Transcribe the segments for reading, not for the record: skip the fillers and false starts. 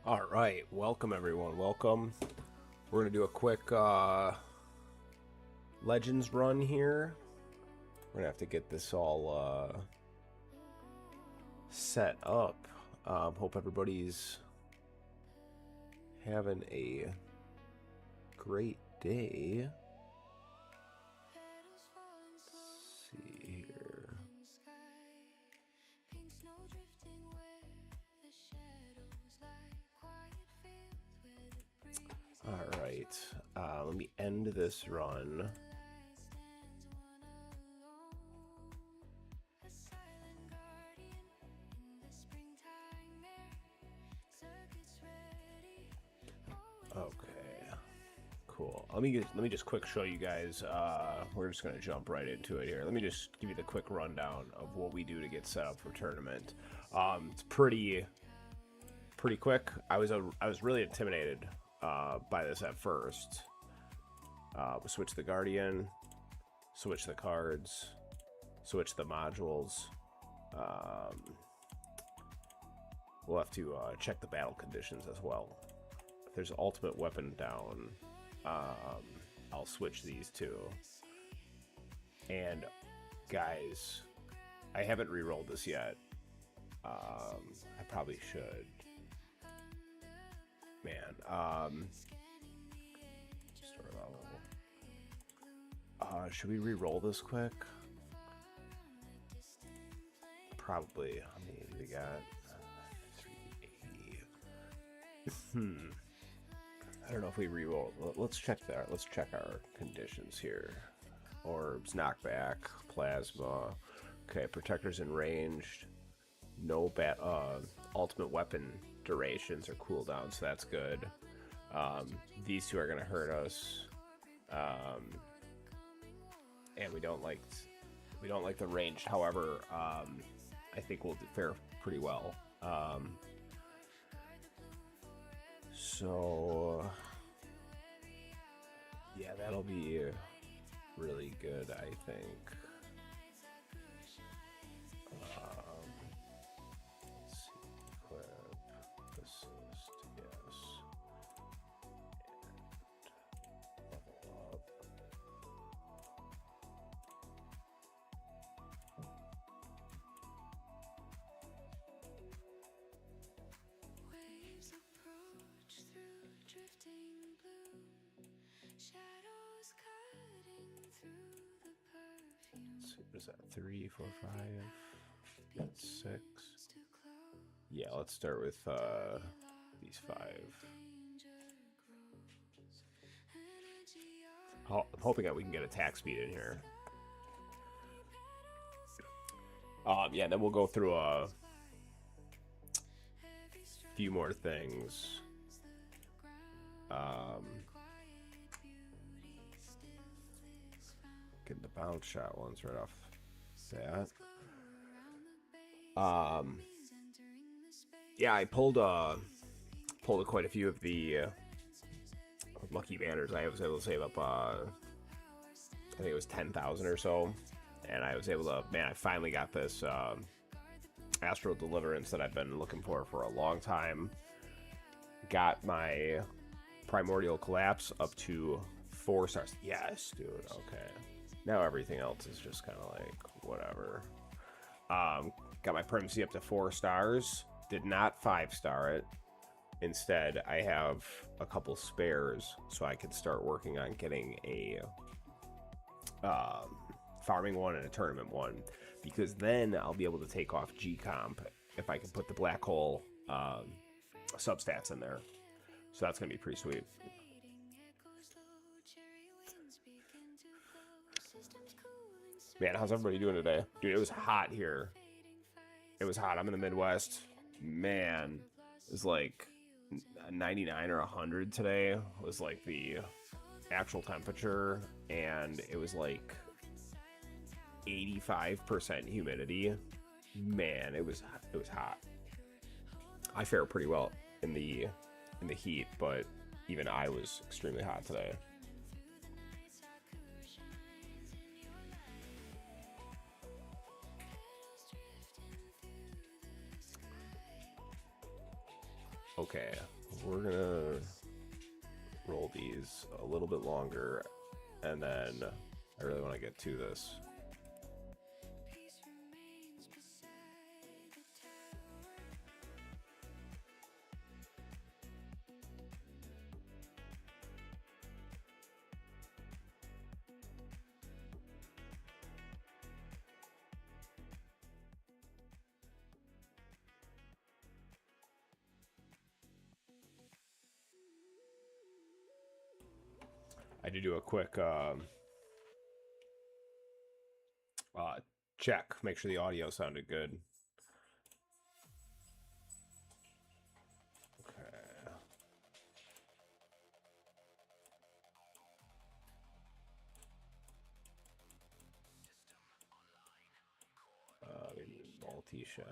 All right, welcome everyone. Welcome. We're gonna do a quick Legends run here. We're gonna have to get this all set up. Hope everybody's having a great day. Let's see here. All right, let me end this run. Okay, cool. Let me just quick show you guys. We're just gonna jump right into it here. Let me just give you the quick rundown of what we do to get set up for tournament. It's pretty quick. I was really intimidated by this at first. We switch the Guardian, switch the cards, switch the modules. We'll have to check the battle conditions as well. If there's ultimate weapon down, I'll switch these two. And guys, I haven't re-rolled this yet. I probably should. Man, store level. Should we re-roll this quick? Probably. How many we got? 380. I don't know if we re-roll. Let's check that. Let's check our conditions here. Orbs, knockback, plasma. Okay, protectors in ranged. No ultimate weapon durations or cooldowns, so that's good. These two are gonna hurt us. And we don't like the ranged. However, I think we'll fare pretty well. So yeah, that'll be really good, I think. Let's see, equip, assist, yes, and level up. What is that? 3, 4, 5. That's 6. Yeah, let's start with these 5. I'm hoping that we can get attack speed in here. Yeah, then we'll go through a few more things. Get the bounce shot ones right off that. Yeah, I pulled quite a few of the lucky banners. I was able to save up I think it was 10,000 or so, and I was able to, man, I finally got this Astral Deliverance that I've been looking for a long time. Got my Primordial Collapse up to 4 stars. Yes, dude. Okay. Now everything else is just kind of like whatever. Got my Primacy up to 4 stars. Did not 5-star it. Instead, I have a couple spares, so I can start working on getting a farming one and a tournament one, because then I'll be able to take off G-Comp if I can put the black hole substats in there. So that's gonna be pretty sweet. Man, how's everybody doing today? Dude, it was hot here. It was hot. I'm in the Midwest. Man, it was like 99 or 100 today. It was like the actual temperature, and it was like 85% humidity. Man, it was hot. I fare pretty well in the heat, but even I was extremely hot today. Okay, we're gonna roll these a little bit longer, and then I really want to get to this. I did do a quick check, make sure the audio sounded good. Okay. Multi-shot.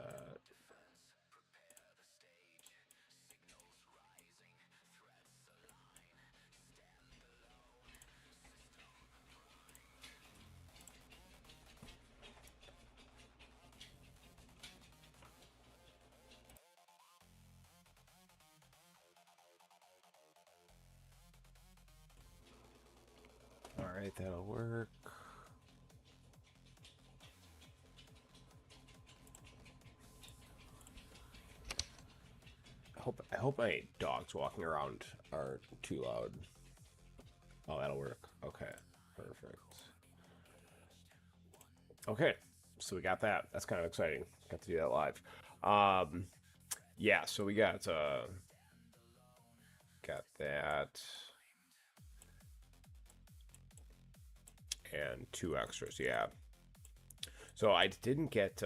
All right, that'll work. I hope my dogs walking around aren't too loud. Oh, that'll work. Okay, perfect. Okay, so we got that. That's kind of exciting. Got to do that live. Yeah, so we got that and 2 extras. Yeah. So I didn't get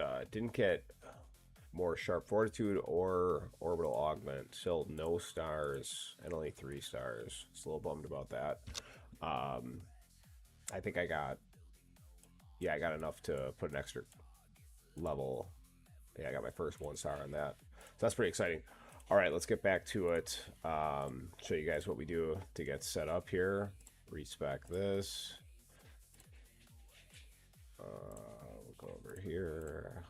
more sharp fortitude or orbital augment. Still no stars and only 3 stars. Just a little bummed about that. I think I got enough to put an extra level. Yeah, I got my first 1 star on that. So that's pretty exciting. All right, let's get back to it. Show you guys what we do to get set up here. Respec this. We'll go over here.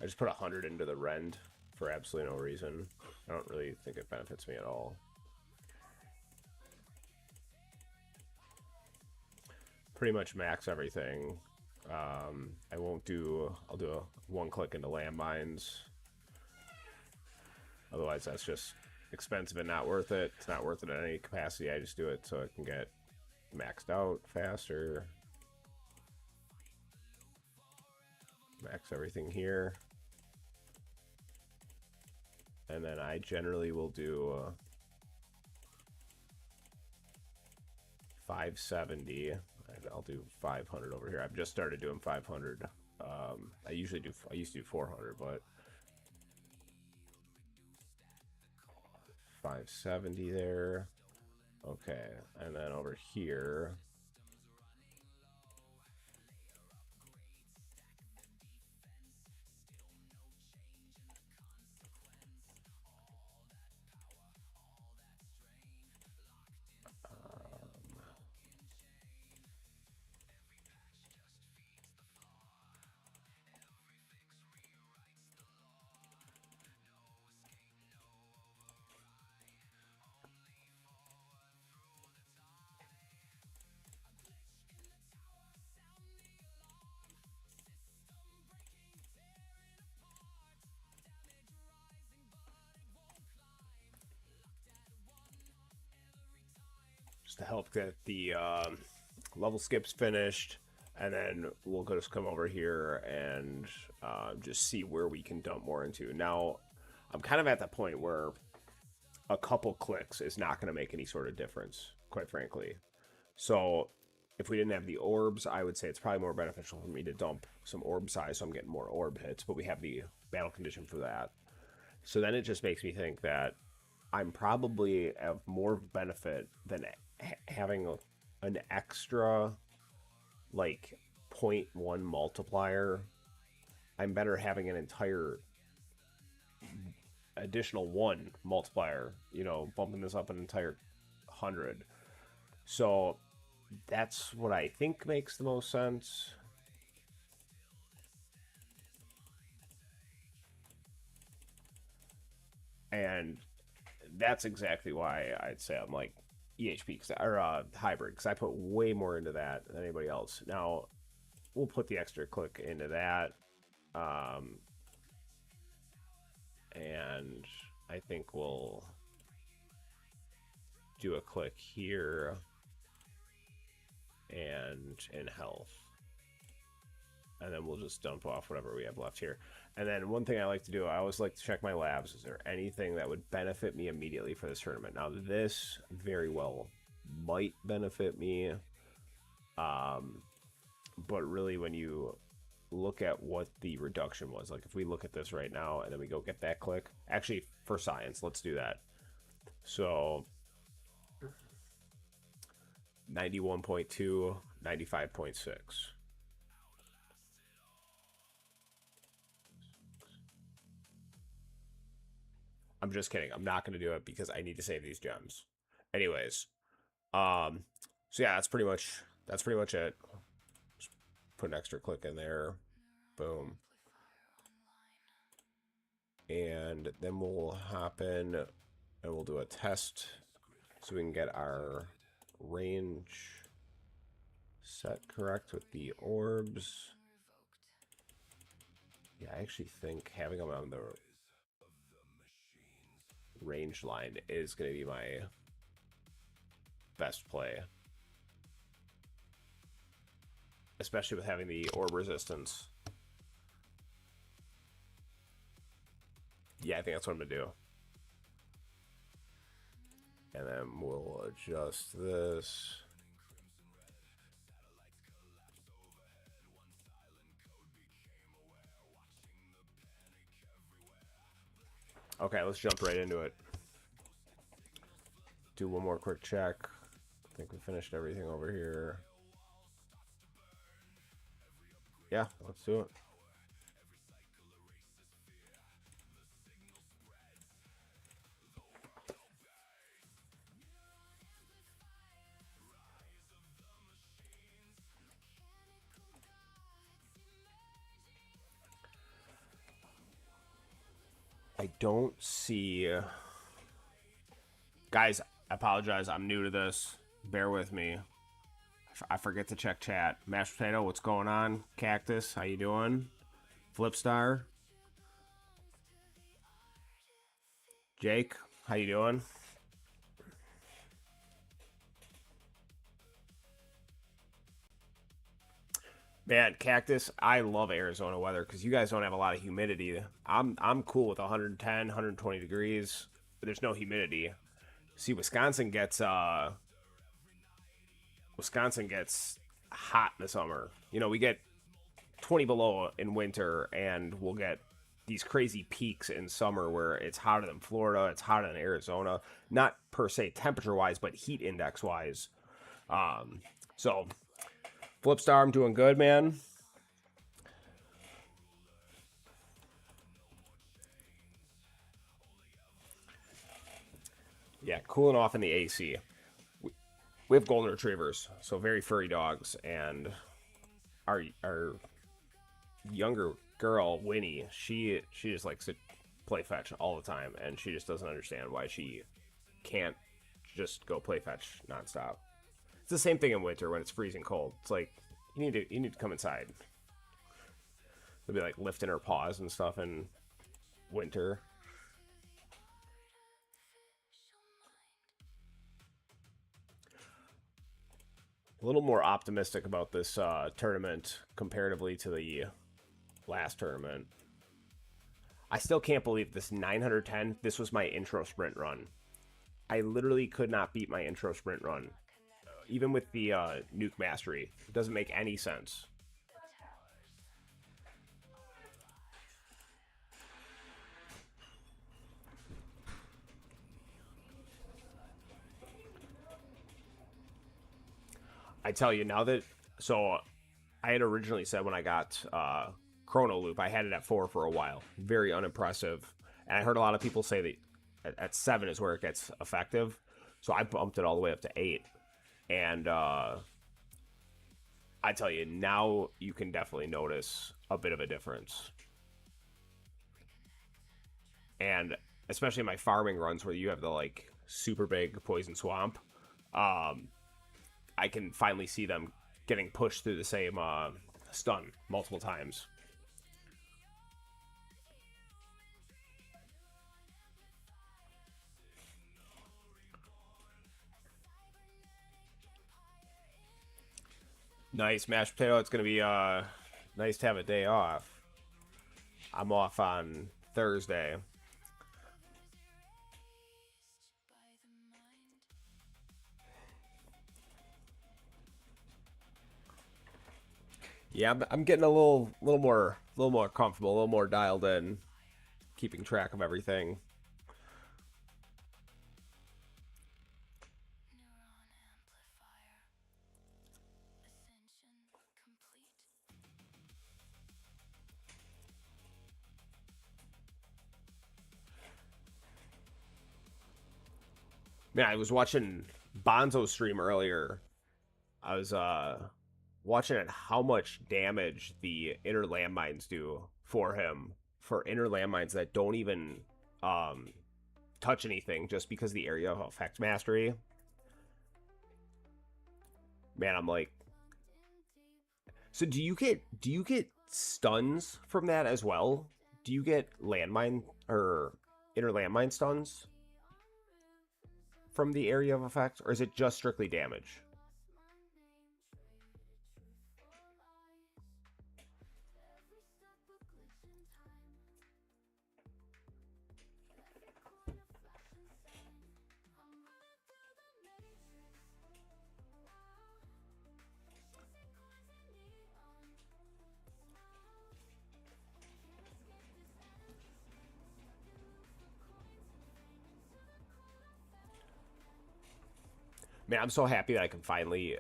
I just put 100 into the rend for absolutely no reason. I don't really think it benefits me at all. Pretty much max everything. I won't do. I'll do a 1 click into landmines. Otherwise, that's just expensive and not worth it. It's not worth it in any capacity. I just do it so I can get maxed out faster. Max everything here. And then I generally will do 570. I'll do 500 over here. I've just started doing 500. I used to do 400, but 570 there. Okay, and then over here. Just to help get the level skips finished, and then we'll just come over here and just see where we can dump more into. Now, I'm kind of at that point where a couple clicks is not going to make any sort of difference, quite frankly. So if we didn't have the orbs, I would say it's probably more beneficial for me to dump some orb size so I'm getting more orb hits, but we have the battle condition for that. So then it just makes me think that I'm probably of more benefit than having an extra like 0.1 multiplier. I'm better having an additional 1 multiplier, you know, bumping this up an entire 100. So that's what I think makes the most sense. And that's exactly why I'd say I'm like EHP or hybrid, because I put way more into that than anybody else. Now, we'll put the extra click into that. And I think we'll do a click here and in health. And then we'll just dump off whatever we have left here. And then one thing I like to do, I always like to check my labs. Is there anything that would benefit me immediately for this tournament? Now, this very well might benefit me. But really, when you look at what the reduction was, like if we look at this right now and then we go get that click. Actually, for science, let's do that. So 91.2, 95.6. I'm just kidding. I'm not going to do it because I need to save these gems. Anyways, so yeah, that's pretty much it. Just put an extra click in there. Boom. And then we'll hop in and we'll do a test so we can get our range set correct with the orbs. Yeah, I actually think having them on the range line is going to be my best play, especially with having the orb resistance. Yeah, I think that's what I'm going to do. And then we'll adjust this. Okay, let's jump right into it. Do one more quick check. I think we finished everything over here. Yeah, let's do it. I don't see... Guys, I apologize. I'm new to this. Bear with me. I forget to check chat. Mashed Potato, what's going on? Cactus, how you doing? Flipstar. Jake, how you doing? Man, Cactus, I love Arizona weather because you guys don't have a lot of humidity. I'm cool with 110, 120 degrees, but there's no humidity. See, Wisconsin gets hot in the summer. You know, we get 20 below in winter, and we'll get these crazy peaks in summer where it's hotter than Florida, it's hotter than Arizona. Not per se temperature-wise, but heat index-wise. So... Flipstar, I'm doing good, man. Yeah, cooling off in the AC. We have golden retrievers, so very furry dogs, and our younger girl, Winnie, she just likes to play fetch all the time, and she just doesn't understand why she can't just go play fetch nonstop. It's the same thing in winter when it's freezing cold. It's like you need to come inside. They'll be like lifting her paws and stuff in winter. A little more optimistic about this tournament comparatively to the last tournament. I still can't believe this 910. This was my intro sprint run. I literally could not beat my intro sprint run. Even with the Nuke Mastery. It doesn't make any sense. I tell you, now that... So, I had originally said when I got Chrono Loop, I had it at 4 for a while. Very unimpressive. And I heard a lot of people say that at 7 is where it gets effective. So I bumped it all the way up to 8. And I tell you, now you can definitely notice a bit of a difference. And especially in my farming runs where you have the like super big poison swamp, I can finally see them getting pushed through the same stun multiple times. Nice, mashed potato. It's going to be nice to have a day off. I'm off on Thursday. Yeah, I'm getting a little more comfortable, a little more dialed in, keeping track of everything. Man, I was watching Bonzo stream earlier. I was watching at how much damage the inner landmines do for him, for inner landmines that don't even touch anything just because the area of effect mastery. Man, I'm like, so do you get stuns from that as well? Do you get landmine or inner landmine stuns from the area of effect, or is it just strictly damage? Man, I'm so happy that I can finally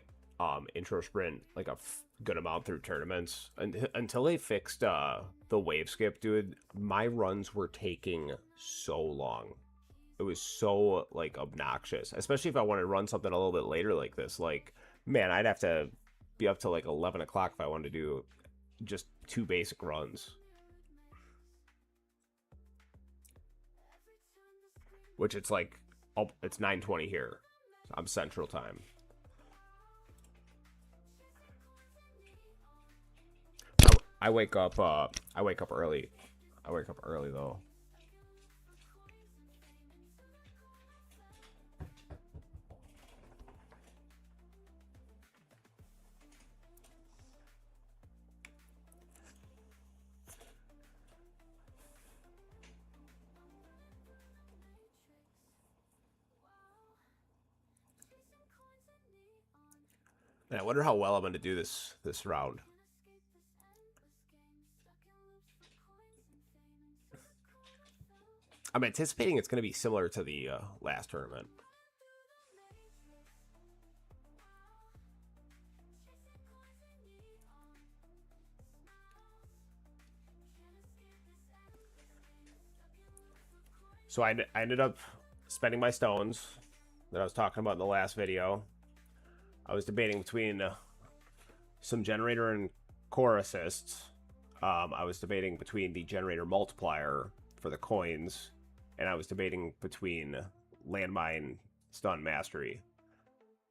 intro sprint like a good amount through tournaments. And until they fixed the wave skip, dude, my runs were taking so long. It was so like obnoxious, especially if I wanted to run something a little bit later like this. Like, man, I'd have to be up to like 11 o'clock if I wanted to do just 2 basic runs. Which it's like, oh, it's 9:20 here. I'm Central Time. I wake up. I wake up early. I wake up early though. And I wonder how well I'm going to do this round. I'm anticipating it's going to be similar to the last tournament. So I ended up spending my stones that I was talking about in the last video. I was debating between some generator and core assists. I was debating between the generator multiplier for the coins, and I was debating between landmine stun mastery.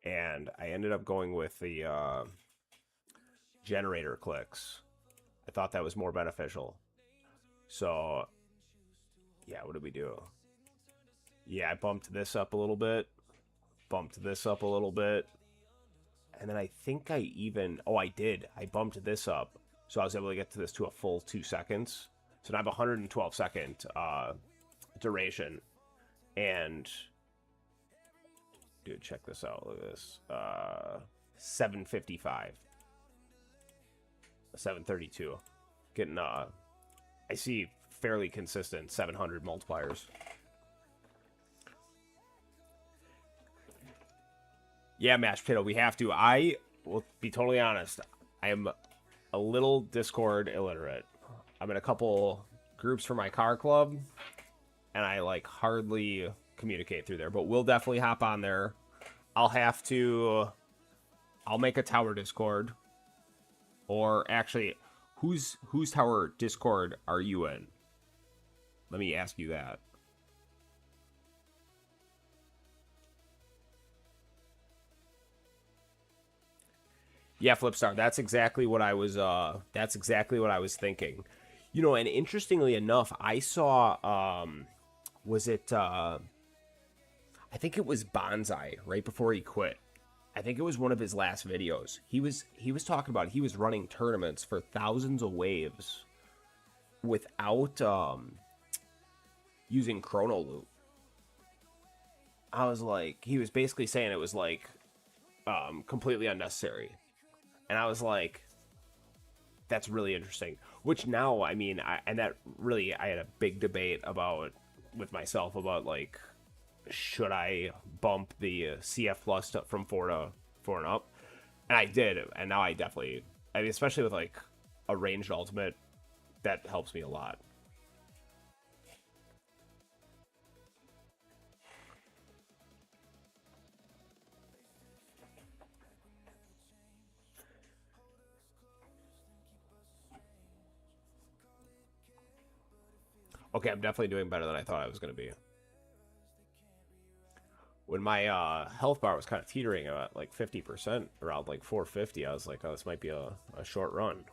And I ended up going with the generator clicks. I thought that was more beneficial. So, yeah, what did we do? Yeah, I bumped this up a little bit. Bumped this up a little bit. And then I think I even... Oh, I did. I bumped this up. So I was able to get to this to a full 2 seconds. So now I have 112 second duration. And... Dude, check this out. Look at this. 755. 732. Getting, I see fairly consistent 700 multipliers. Yeah, mashed potato, we have to. I will be totally honest. I am a little Discord illiterate. I'm in a couple groups for my car club, and I like hardly communicate through there. But we'll definitely hop on there. I'll have to. I'll make a tower Discord, or actually, whose tower Discord are you in? Let me ask you that. Yeah, Flipstar. That's exactly what I was. That's exactly what I was thinking. You know, and interestingly enough, I saw. Was it? I think it was Bonsai right before he quit. I think it was one of his last videos. He was talking about he was running tournaments for thousands of waves without using Chrono Loop. I was like, he was basically saying it was like completely unnecessary, and I was like, that's really interesting. Which now, I mean, and that really, I had a big debate about with myself about like, should I bump the CF plus from 4 and up, and I did, and now I definitely, I mean, especially with like a ranged ultimate, that helps me a lot. Okay, I'm definitely doing better than I thought I was going to be. When my health bar was kind of teetering at like 50%, around like 450, I was like, oh, this might be a short run.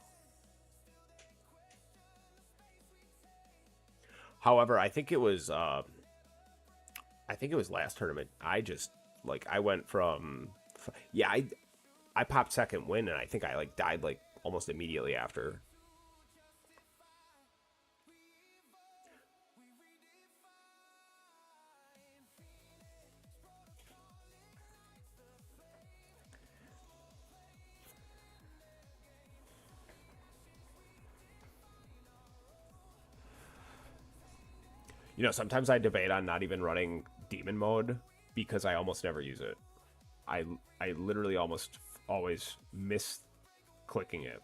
However, I think it was last tournament. I just like I went from yeah, I popped second win, and I think I like died like almost immediately after. You know, sometimes I debate on not even running demon mode because I almost never use it. I I literally almost always miss clicking it.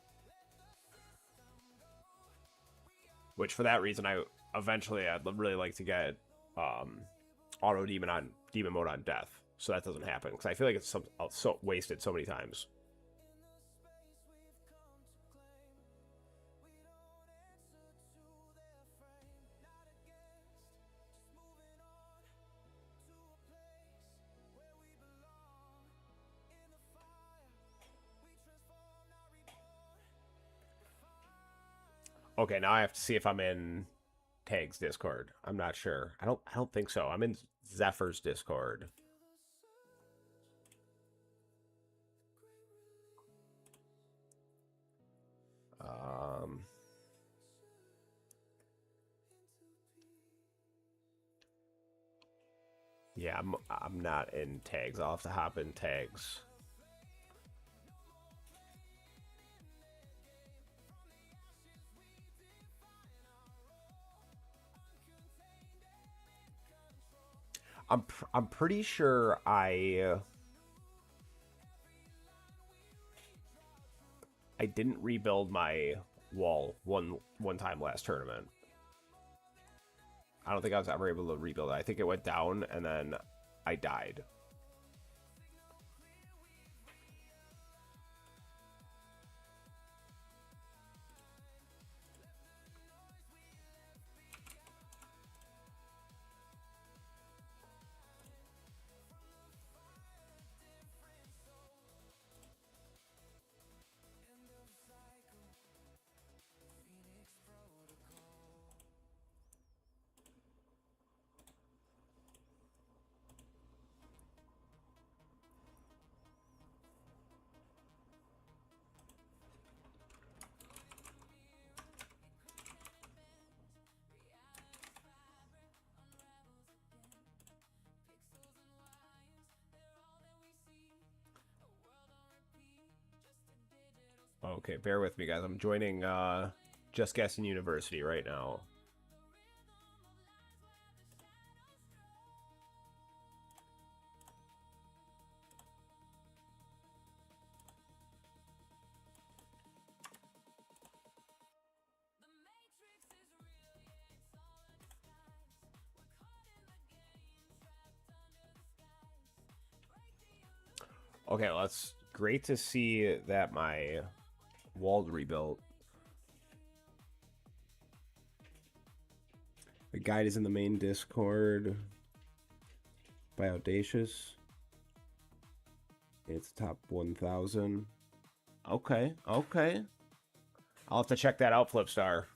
Which for that reason, I eventually I'd really like to get um, auto demon mode on death, so that doesn't happen because I feel like it's so wasted so many times. Okay, now I have to see if I'm in Tag's Discord. I'm not sure. I don't think so. I'm in Zephyr's Discord. Um, yeah, I'm not in Tags. I'll have to hop in Tags. I'm pretty sure I didn't rebuild my wall one time last tournament. I don't think I was ever able to rebuild it. I think it went down and then I died. Okay, bear with me, guys. I'm joining Just Guessing University right now. Okay, well, that's great to see that my wall's rebuilt. The guide is in the main Discord by Audacious. It's top 1,000. Okay, okay. I'll have to check that out, Flipstar.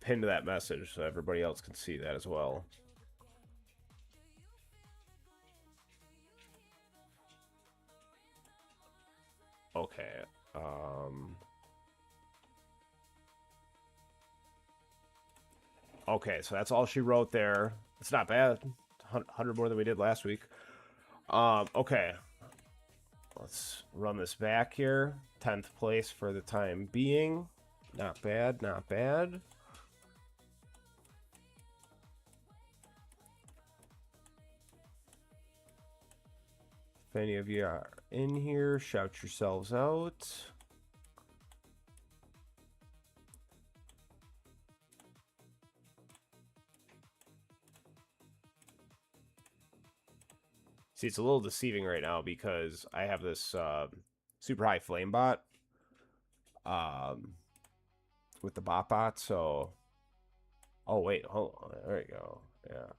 Pin to that message so everybody else can see that as well. Okay. Okay, so that's all she wrote there. It's not bad. 100 more than we did last week. Okay. Let's run this back here. 10th place for the time being. Not bad, not bad. If any of you are in here, shout yourselves out. See, it's a little deceiving right now because I have this super high flame bot with the bot, so... Oh, wait, hold on. There you go. Yeah.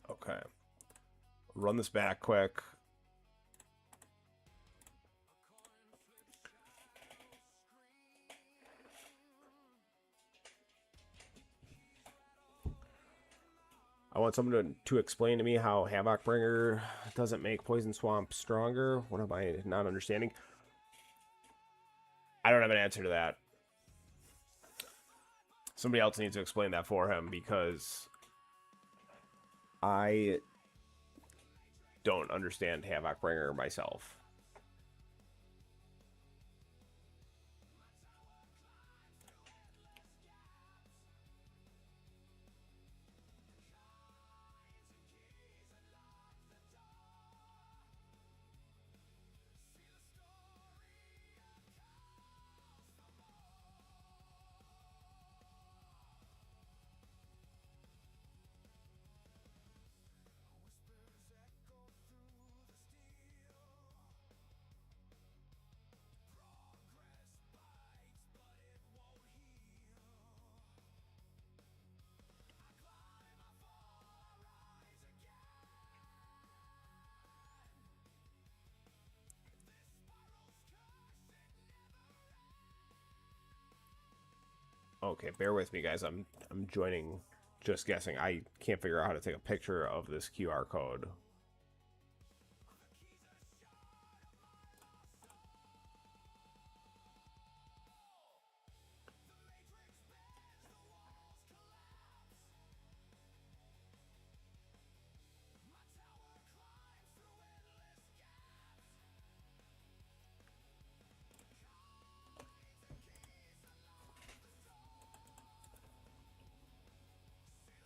Okay. Run this back quick. I want someone to explain to me how Havoc-Bringer doesn't make Poison Swamp stronger. What am I not understanding? I don't have an answer to that. Somebody else needs to explain that for him because I don't understand Havoc-Bringer myself. Okay, bear with me, guys. I'm joining. Just guessing. I can't figure out how to take a picture of this QR code.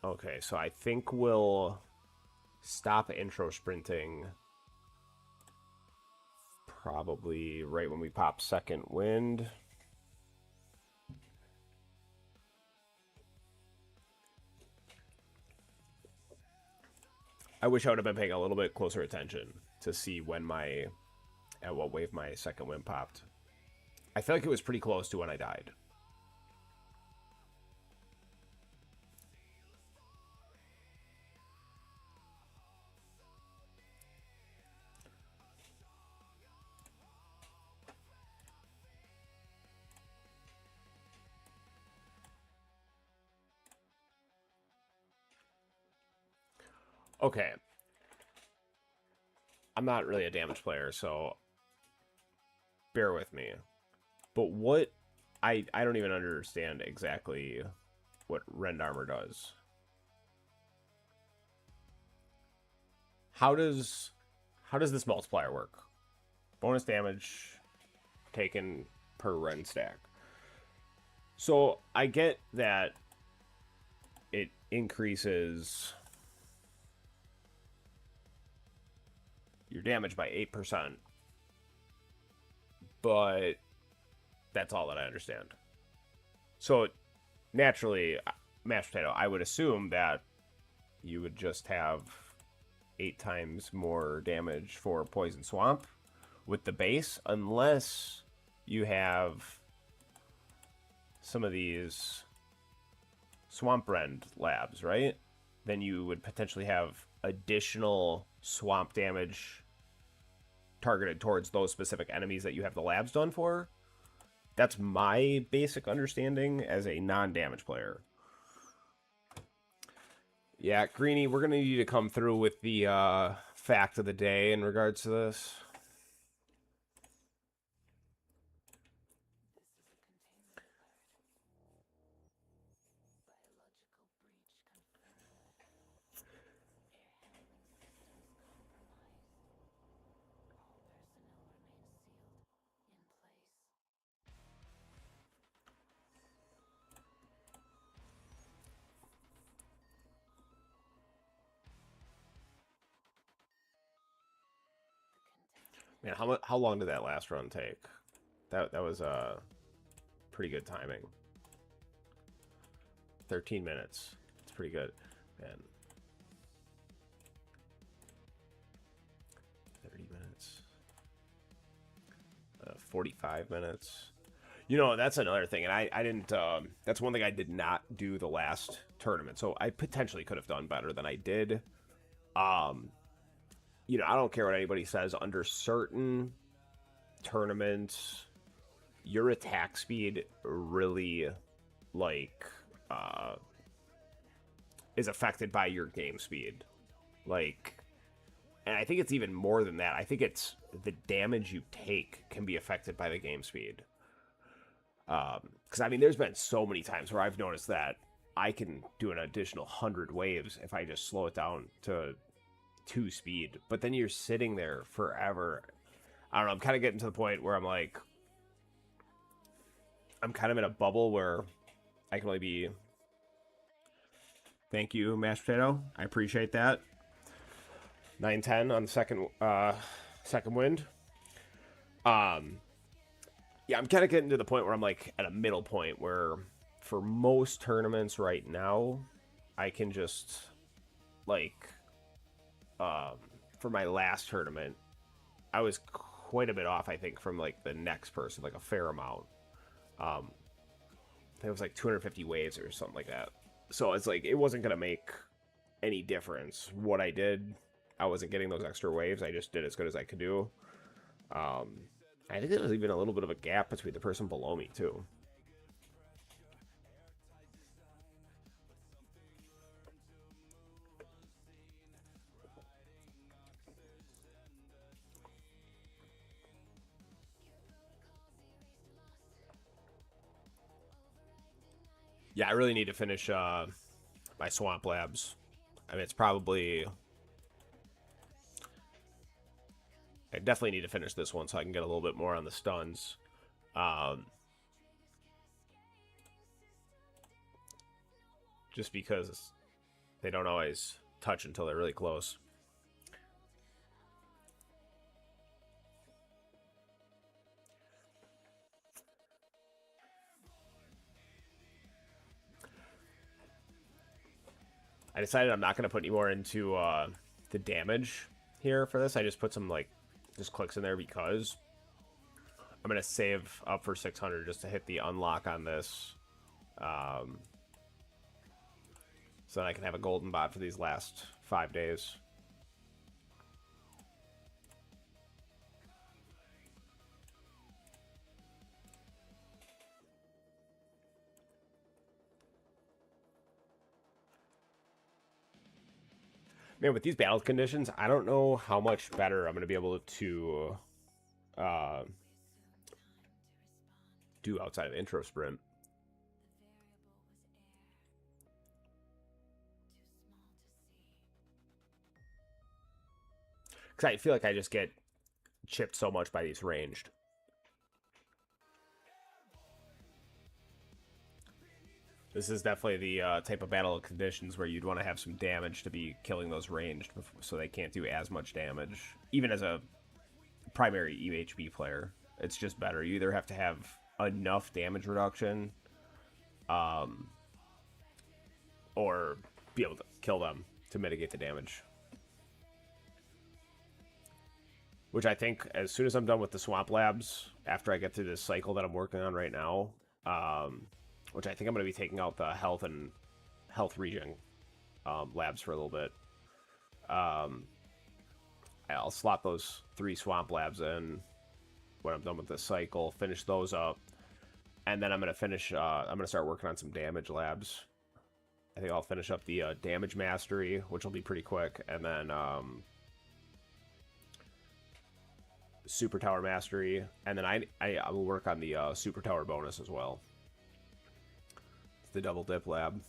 Okay, so I think we'll stop intro sprinting probably right when we pop second wind. I wish I would have been paying a little bit closer attention to see when at what wave my second wind popped. I feel like it was pretty close to when I died. Okay. I'm not really a damage player, so bear with me. But what... I don't even understand exactly what Rend Armor does. How does this multiplier work? Bonus damage taken per Rend stack. So I get that it increases your damage by 8%. But That's all that I understand. So naturally, mashed potato, I would assume that you would just have 8 times more damage for Poison Swamp with the base, unless you have some of these Swamp Rend labs, right? Then you would potentially have additional swamp damage targeted towards those specific enemies that you have the labs done for. That's my basic understanding as a non-damage player. Yeah, Greeny, we're going to need you to come through with the fact of the day in regards to this. Man, how long did that last run take? That was pretty good timing. 13 minutes. It's pretty good. Man. 30 minutes. 45 minutes. You know, that's another thing, and I didn't, that's one thing I did not do the last tournament, so I potentially could have done better than I did. You know, I don't care what anybody says, under certain tournaments, your attack speed really, like, is affected by your game speed. Like, and I think it's even more than that. I think it's the damage you take can be affected by the game speed. Because, I mean, there's been so many times where I've noticed that I can do an additional 100 waves if I just slow it down to 2 speed. But then you're sitting there forever. I don't know, I'm kind of getting to the point where I'm like, I'm kind of in a bubble where I can only be... Thank you, Mashed Potato. I appreciate that. 9-10 on the second wind. Yeah, I'm kind of getting to the point where I'm like at a middle point where for most tournaments right now, I can just like, for my last tournament, I was quite a bit off, I think, from like the next person, like a fair amount. I think it was like 250 waves or something like that. So it's like, it wasn't going to make any difference what I did. I wasn't getting those extra waves. I just did as good as I could do. I think there was even a little bit of a gap between the person below me, too. Yeah, I really need to finish my Swamp Labs. I mean, it's probably... I definitely need to finish this one so I can get a little bit more on the stuns. Just because they don't always touch until they're really close. I decided I'm not going to put any more into the damage here for this. I just put some, like, just clicks in there because I'm going to save up for 600 just to hit the unlock on this. So that I can have a golden bot for these last 5 days. Man, with these battle conditions, I don't know how much better I'm going to be able to do outside of intro sprint. Because I feel like I just get chipped so much by these ranged. This is definitely the type of battle conditions where you'd want to have some damage to be killing those ranged so they can't do as much damage. Even as a primary EHB player, it's just better. You either have to have enough damage reduction, um, or be able to kill them to mitigate the damage. Which I think as soon as I'm done with the Swamp Labs, after I get through this cycle that I'm working on right now, which I think I'm going to be taking out the health and health regen labs for a little bit. I'll slot those 3 Swamp Labs in when I'm done with this cycle, finish those up, and then I'm going to finish, I'm going to start working on some damage labs. I think I'll finish up the damage mastery, which will be pretty quick, and then super tower mastery, and then I will work on the super tower bonus as well. It's the double dip lab.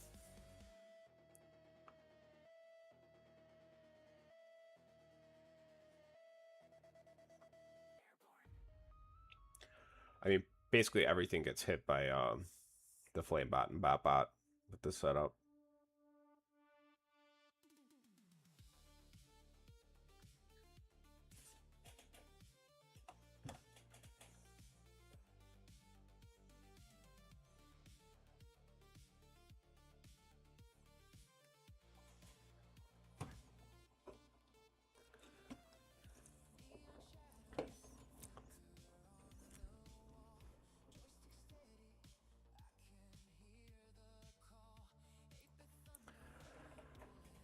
I mean, basically everything gets hit by the flame bot and bot bot with this setup.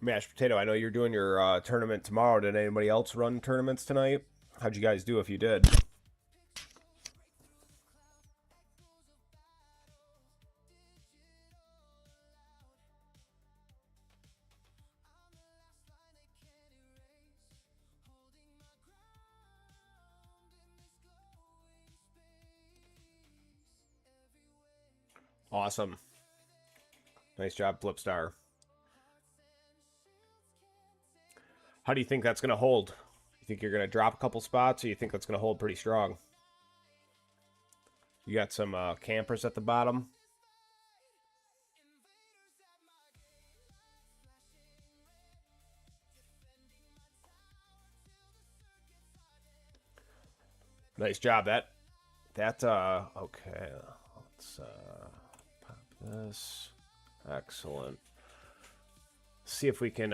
Mashed Potato, I know you're doing your tournament tomorrow. Did anybody else run tournaments tonight? How'd you guys do if you did? Awesome. Nice job, Flipstar. How do you think that's going to hold? You think you're going to drop a couple spots, or you think that's going to hold pretty strong? You got some campers at the bottom. Nice job. That okay. Let's pop this. Excellent. See if we can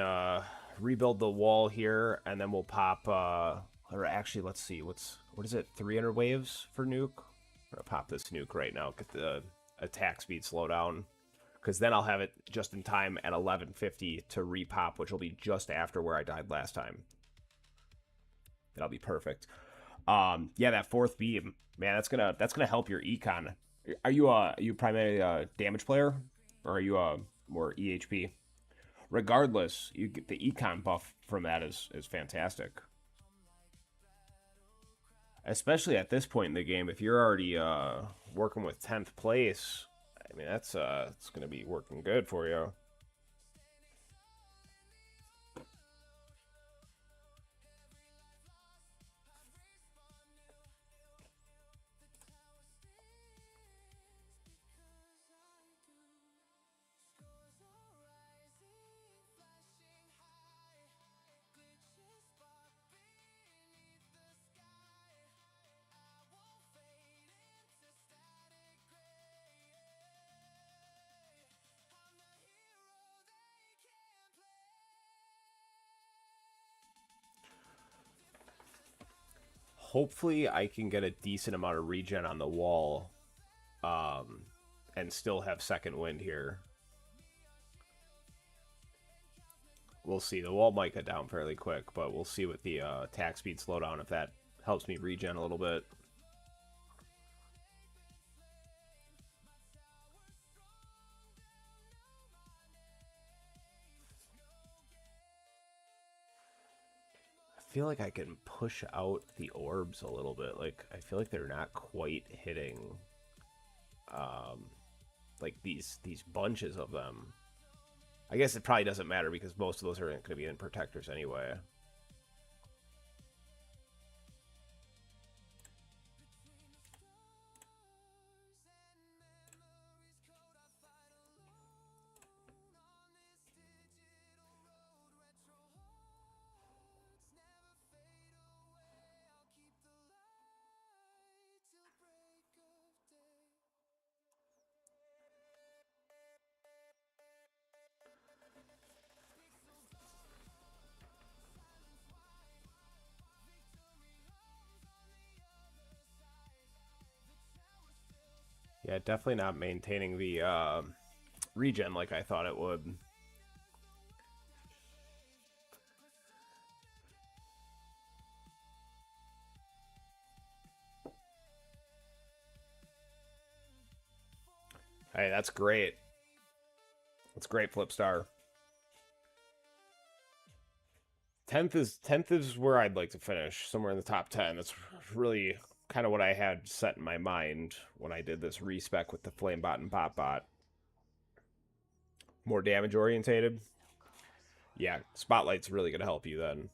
rebuild the wall here, and then we'll pop or actually let's see, what is it, 300 waves for nuke? I'm gonna pop this nuke right now, get the attack speed slow down, because then I'll have it just in time at 1150 to repop, which will be just after where I died last time. That'll be perfect. Yeah, that 4th beam, man, that's gonna help your econ. Are you primarily a damage player, or are you more EHP? Regardless, you get the econ buff from that is fantastic. Especially at this point in the game, if you're already working with 10th place, I mean that's it's gonna be working good for you. Hopefully I can get a decent amount of regen on the wall, and still have second wind here. We'll see. The wall might get down fairly quick, but we'll see with the attack speed slowdown if that helps me regen a little bit. I feel like I can push out the orbs a little bit. Like, I feel like they're not quite hitting, like these bunches of them. I guess it probably doesn't matter because most of those are going to be in protectors anyway. Yeah, definitely not maintaining the regen like I thought it would. Hey, that's great. That's great, Flipstar. 10th is where I'd like to finish, somewhere in the top 10. That's really kind of what I had set in my mind when I did this respec with the Flamebot and Popbot. More damage orientated. Yeah, Spotlight's really going to help you then.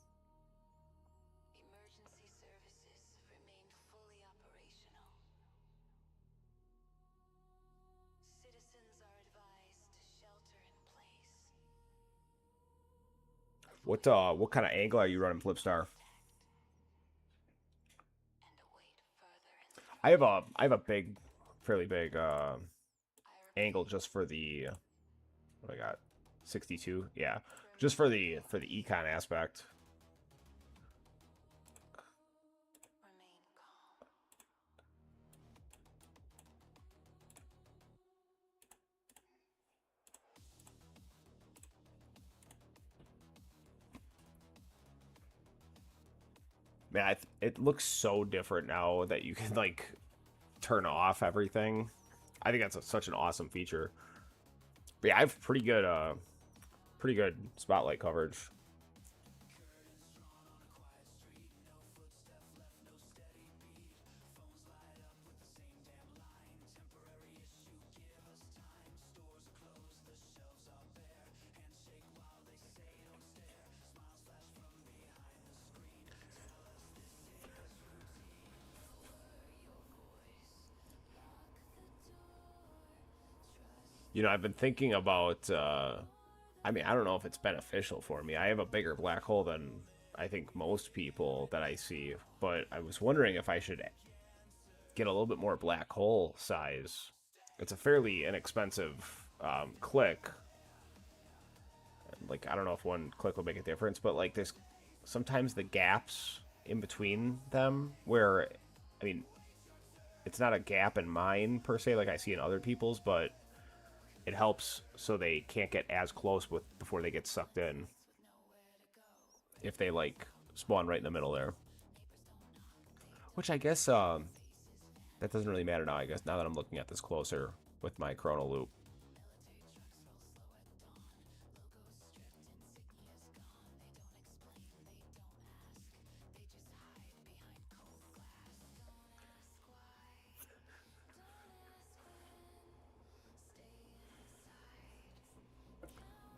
What kind of angle are you running, Flipstar? I have a big, fairly big angle just for the what I got, 62. Yeah, just for the econ aspect. Man, it looks so different now that you can like turn off everything. I think that's such an awesome feature. But yeah, I have pretty good spotlight coverage. You know, I've been thinking about. I mean, I don't know if it's beneficial for me. I have a bigger black hole than I think most people that I see, but I was wondering if I should get a little bit more black hole size. It's a fairly inexpensive click. Like, I don't know if one click will make a difference, but like, there's sometimes the gaps in between them where, I mean, it's not a gap in mine per se, like I see in other people's, but it helps so they can't get as close with before they get sucked in. If they like spawn right in the middle there, which I guess that doesn't really matter now. I guess now that I'm looking at this closer with my chrono loop.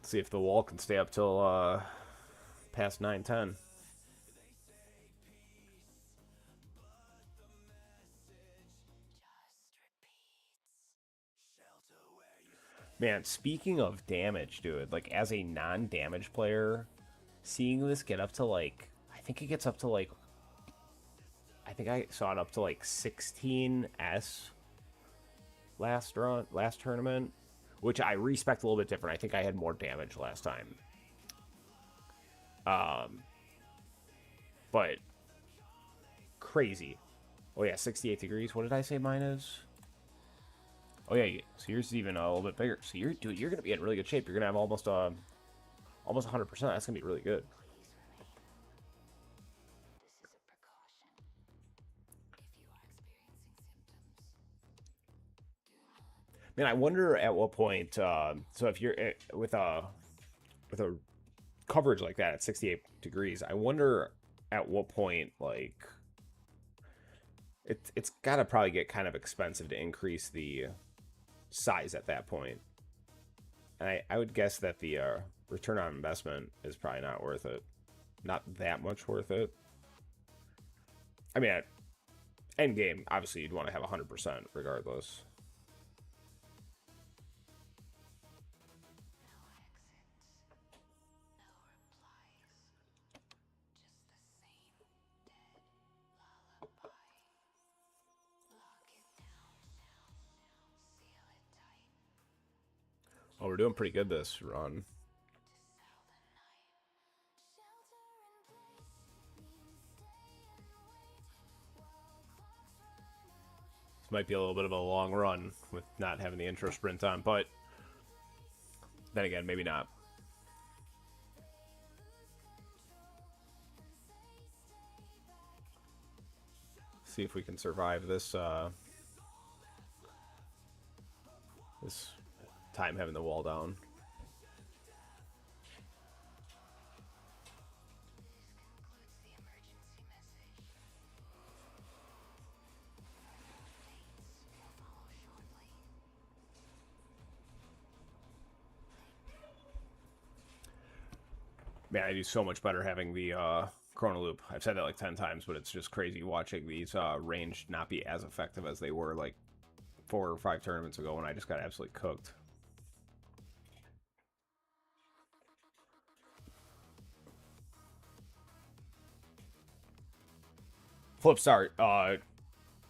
See if the wall can stay up till past 9:10. Man, speaking of damage, dude, like as a non-damage player, seeing this get up to like, I think it gets up to like, I think I saw it up to like 16S last tournament, which I respect a little bit different. I think I had more damage last time. Um, but crazy. Oh yeah, 68 degrees. What did I say mine is? Oh yeah, so yours is even a little bit bigger. So you're gonna be in really good shape. You're gonna have almost 100%. That's gonna be really good. Man, I wonder at what point. So if you're with a coverage like that at 68 degrees, I wonder at what point like it's got to probably get kind of expensive to increase the size at that point. And I would guess that the return on investment is probably not worth it. Not that much worth it. I mean, at end game, obviously you'd want to have 100% regardless. Oh, we're doing pretty good this run. might be a little bit of a long run with not having the intro sprint on, but then again, maybe not. See if we can survive this this time having the wall down. Man, I do so much better having the Chrono Loop. I've said that like 10 times, but it's just crazy watching these ranged not be as effective as they were like 4 or 5 tournaments ago when I just got absolutely cooked. Flip start,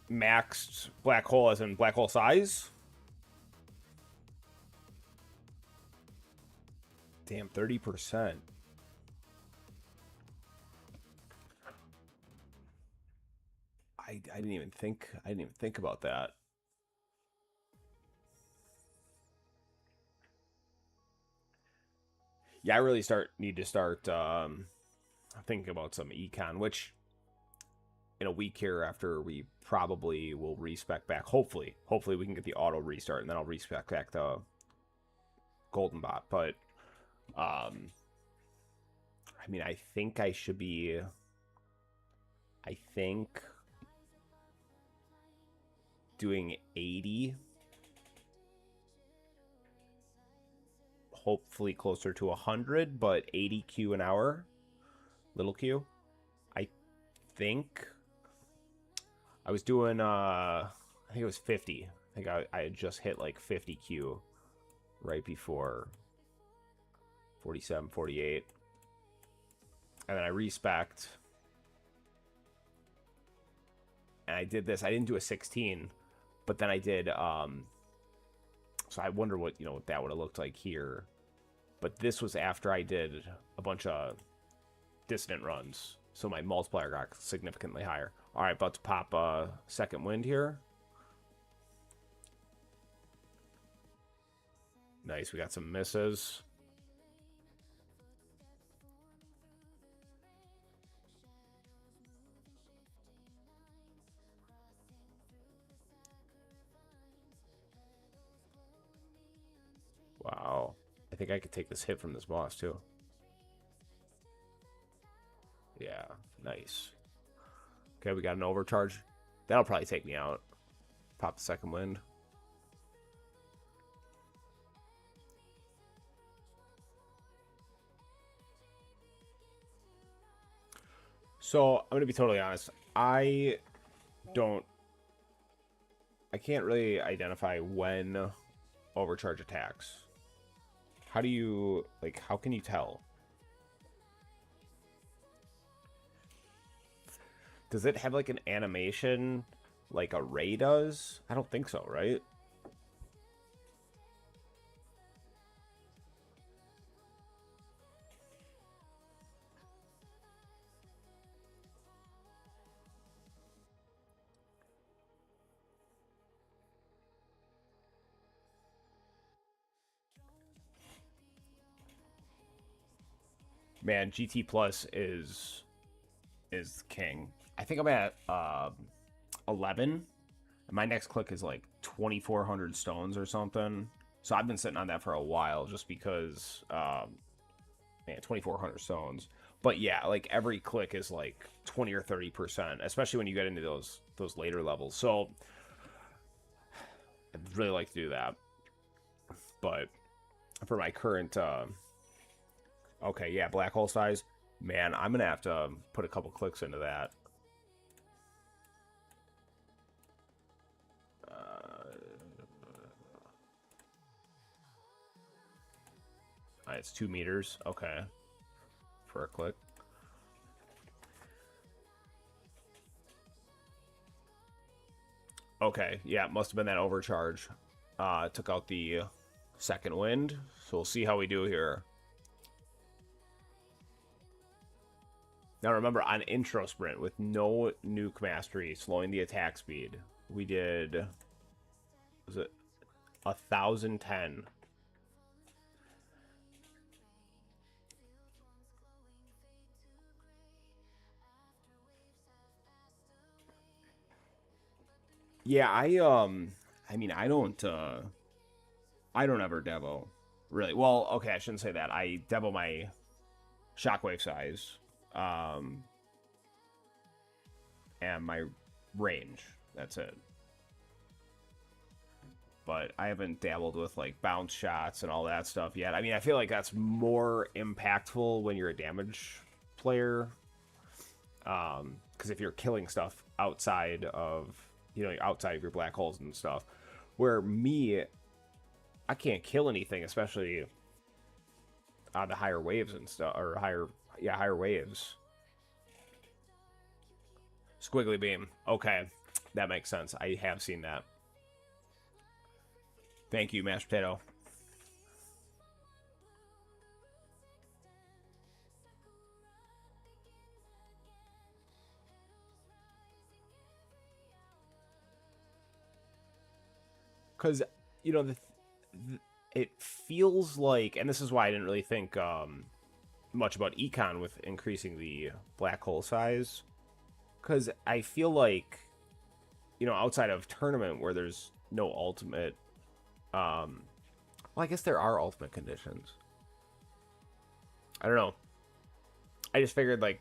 maxed black hole as in black hole size? Damn, 30%. I didn't even think about that. Yeah, I really need to start thinking about some econ, which in a week here after we probably will respec back. Hopefully we can get the auto restart and then I'll respec back to Golden Bot. But I mean, I think I should be. I think doing 80, hopefully closer to 100, but 80 Q an hour, little Q. I think I was doing I think it was 50. I think I had just hit like 50 Q right before 47, 48, and then I respec'd, and I did this. I didn't do a 16, but then I did so I wonder what what that would have looked like here. But this was after I did a bunch of dissonant runs, so my multiplier got significantly higher. All right, about to pop a second wind here. Nice, we got some misses. Wow. I think I could take this hit from this boss, too. Yeah, nice. Okay, we got an overcharge. That'll probably take me out. Pop the second wind. So, I'm going to be totally honest. I can't really identify when overcharge attacks. How do you, how can you tell? Does it have, an animation like a Ray does? I don't think so, right? Man, GT Plus is king. I think I'm at 11. My next click is like 2,400 stones or something. So I've been sitting on that for a while just because, man, 2,400 stones. But yeah, every click is like 20 or 30%, especially when you get into those later levels. So I'd really like to do that. But for my current, okay, yeah, black hole size, man, I'm gonna have to put a couple clicks into that. It's 2 meters. Okay. For a click. Okay, yeah, it must have been that overcharge. Took out the second wind. So we'll see how we do here. Now remember, on intro sprint, with no nuke mastery, slowing the attack speed, We did, was it 1,010? Yeah, I mean, I don't ever devo, really. Well, okay, I shouldn't say that. I devo my shockwave size, um, and my range. That's it. But I haven't dabbled with like bounce shots and all that stuff yet. I mean, I feel like that's more impactful when you're a damage player, because if you're killing stuff outside of outside of your black holes and stuff, where me, I can't kill anything, especially on the higher waves and stuff, or higher waves. Squiggly beam. Okay, that makes sense. I have seen that. Thank you, mashed potato. Because it feels like, and this is why I didn't really think much about econ with increasing the black hole size, because I feel like outside of tournament where there's no ultimate, well, I guess there are ultimate conditions. I don't know. I just figured like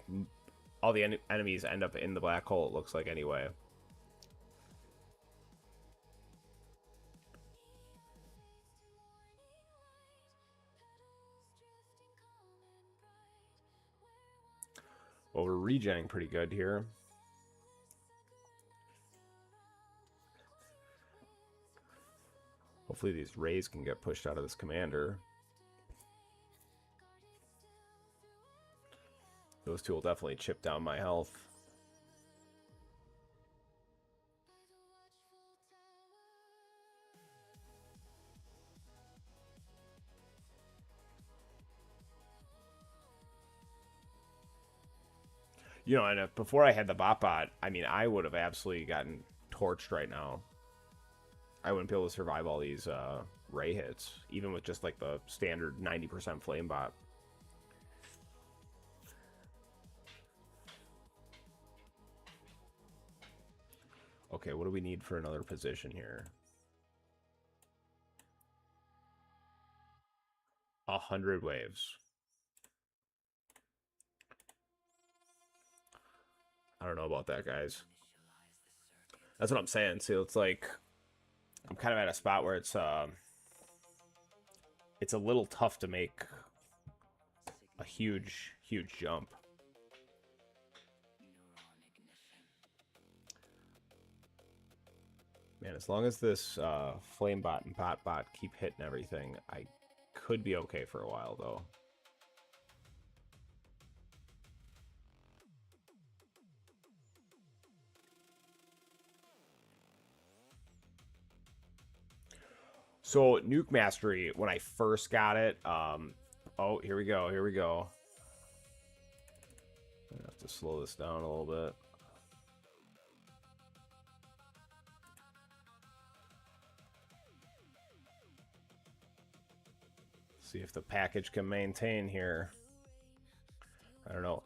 all the enemies end up in the black hole. It looks like anyway. Well, we're regenning pretty good here. Hopefully these rays can get pushed out of this commander. Those two will definitely chip down my health. And before I had the bot, I mean, I would have absolutely gotten torched right now. I wouldn't be able to survive all these ray hits, even with just like the standard 90% flame bot. Okay, what do we need for another position here? 100 waves. I don't know about that, guys. That's what I'm saying. See, it's like I'm kind of at a spot where it's a little tough to make a huge jump. Man, as long as this flame bot and bot keep hitting everything, I could be okay for a while, though. So, Nuke Mastery, when I first got it, oh, here we go, here we go. I have to slow this down a little bit. See if the package can maintain here. I don't know.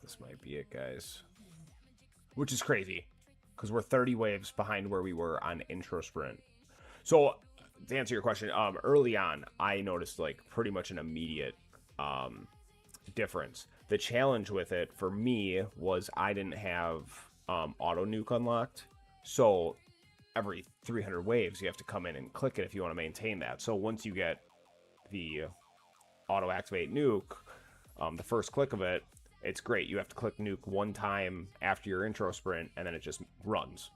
This might be it, guys. Which is crazy, because we're 30 waves behind where we were on intro sprint. So, to answer your question, early on, I noticed like pretty much an immediate difference. The challenge with it for me was I didn't have auto nuke unlocked, so every 300 waves you have to come in and click it if you want to maintain that. So once you get the auto activate nuke, the first click of it, it's great. You have to click nuke one time after your intro sprint, and then it just runs.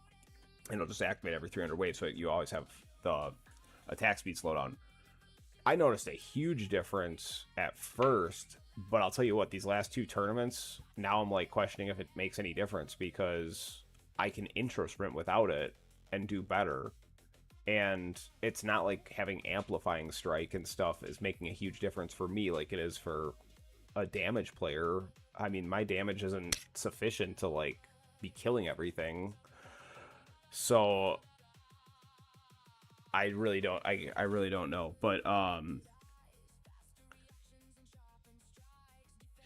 And it'll just activate every 300 waves, so you always have the attack speed slowdown. I noticed a huge difference at first, but I'll tell you what, these last two tournaments, now I'm like questioning if it makes any difference, because I can intro sprint without it and do better. And it's not like having amplifying strike and stuff is making a huge difference for me like it is for a damage player. I mean, my damage isn't sufficient to, like, be killing everything. So I really don't, I really don't know. But,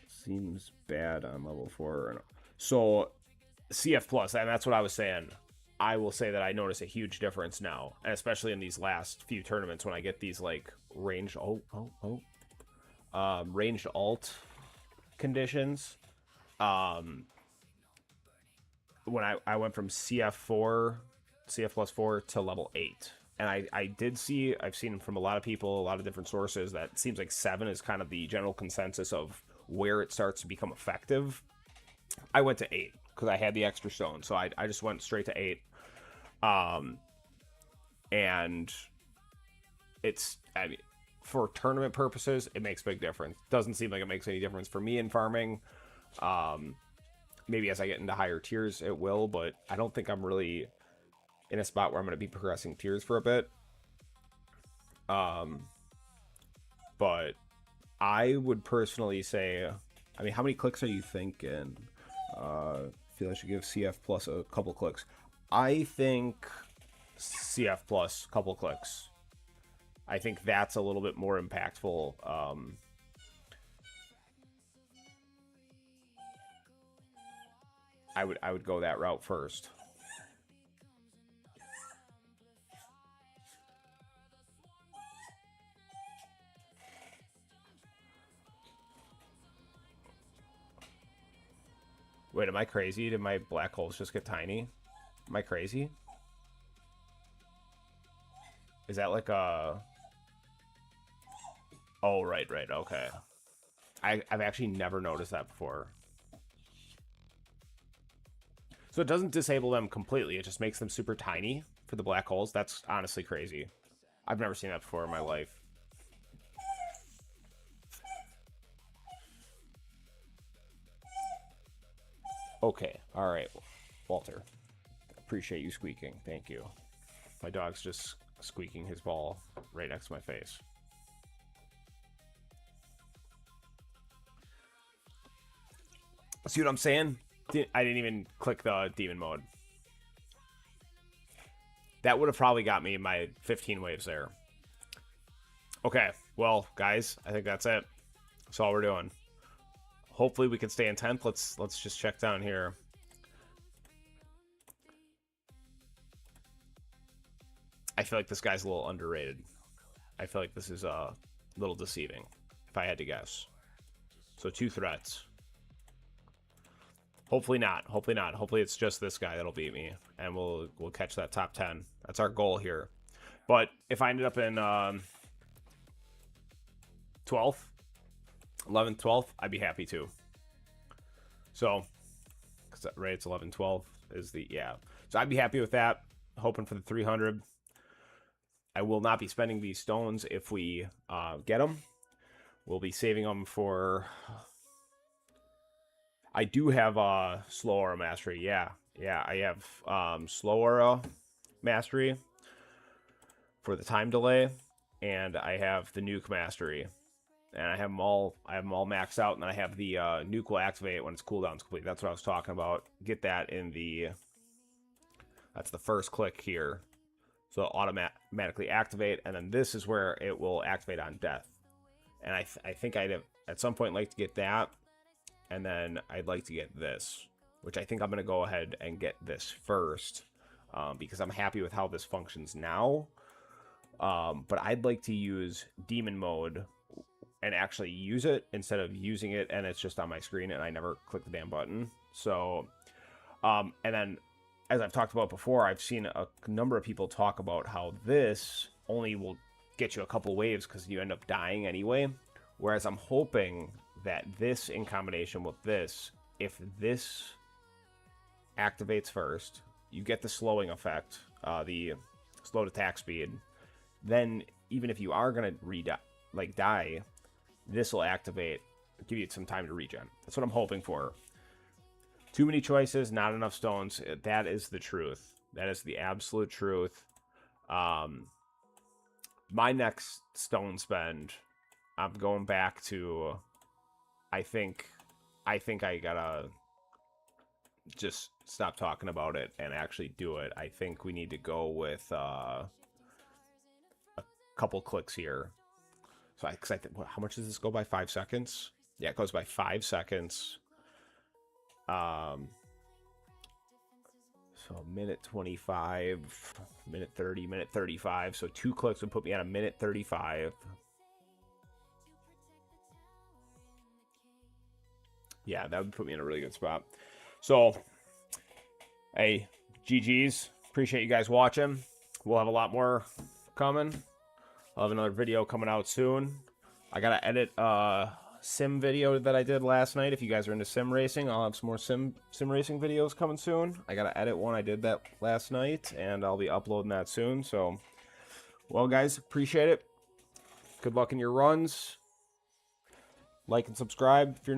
seems bad on level 4. So CF plus, and that's what I was saying. I will say that I notice a huge difference now, and especially in these last few tournaments when I get these like ranged ranged alt conditions. When I went from CF plus 4 to level 8. And I did see, I've seen from a lot of people, a lot of different sources, that it seems like 7 is kind of the general consensus of where it starts to become effective. I went to 8 because I had the extra stone, so I just went straight to 8. And it's, I mean, for tournament purposes, it makes a big difference. Doesn't seem like it makes any difference for me in farming. Maybe as I get into higher tiers, it will, but I don't think I'm really in a spot where I'm going to be progressing tiers for a bit. But I would personally say, I mean, how many clicks are you thinking? Feel I should give CF plus a couple clicks. I think CF plus a couple clicks. I think that's a little bit more impactful. I would go that route first. Wait, am I crazy? Did my black holes just get tiny? Am I crazy? Is that like a... Oh, right, okay. I've actually never noticed that before. So it doesn't disable them completely, it just makes them super tiny for the black holes. That's honestly crazy. I've never seen that before in my life. Okay, alright, Walter. Appreciate you squeaking, thank you. My dog's just squeaking his ball right next to my face. See what I'm saying? I didn't even click the demon mode. That would have probably got me my 15 waves there. Okay, well, guys, I think that's it. That's all we're doing. Hopefully we can stay in 10th. Let's just check down here. I feel like this guy's a little underrated. I feel like this is a little deceiving, if I had to guess. So 2 threats. Hopefully not. Hopefully not. Hopefully it's just this guy that'll beat me, and we'll catch that top 10. That's our goal here. But if I ended up in 12th, 11th, 12th, I'd be happy too. So, right, it's 11, 12 is the, yeah. So I'd be happy with that. Hoping for the 300. I will not be spending these stones if we get them. We'll be saving them for... I do have Slow Aura Mastery. Yeah, I have Slow Aura Mastery for the time delay, and I have the Nuke Mastery. And I have them all maxed out, and then I have the Nuke will activate when its cooldown's complete. That's what I was talking about. Get that in the... That's the first click here. So it'll automatically activate, and then this is where it will activate on death. And I think I'd have, at some point, like to get that. And then I'd like to get this, which I think I'm going to go ahead and get this first, because I'm happy with how this functions now. But I'd like to use Demon Mode and actually use it instead of using it and it's just on my screen and I never click the damn button. So, and then, as I've talked about before, I've seen a number of people talk about how this only will get you a couple waves because you end up dying anyway. Whereas I'm hoping that this in combination with this, if this activates first, you get the slowing effect, the slowed attack speed, then even if you are going to die, this will activate, give you some time to regen. That's what I'm hoping for. Too many choices, not enough stones. That is the truth. That is the absolute truth. My next stone spend, I'm going back to... I think I think I gotta just stop talking about it and actually do it. I think we need to go with a couple clicks here. So, because I think, how much does this go by? 5 seconds? Yeah, it goes by 5 seconds. So minute 25, minute 30, minute 35. So 2 clicks would put me at a minute 35. Yeah, that would put me in a really good spot. So, hey, GG's. Appreciate you guys watching. We'll have a lot more coming. I'll have another video coming out soon. I gotta edit sim video that I did last night. If you guys are into sim racing, I'll have some more sim racing videos coming soon. I gotta edit one. I did that last night, and I'll be uploading that soon. So, well, guys, appreciate it. Good luck in your runs. Like and subscribe if you're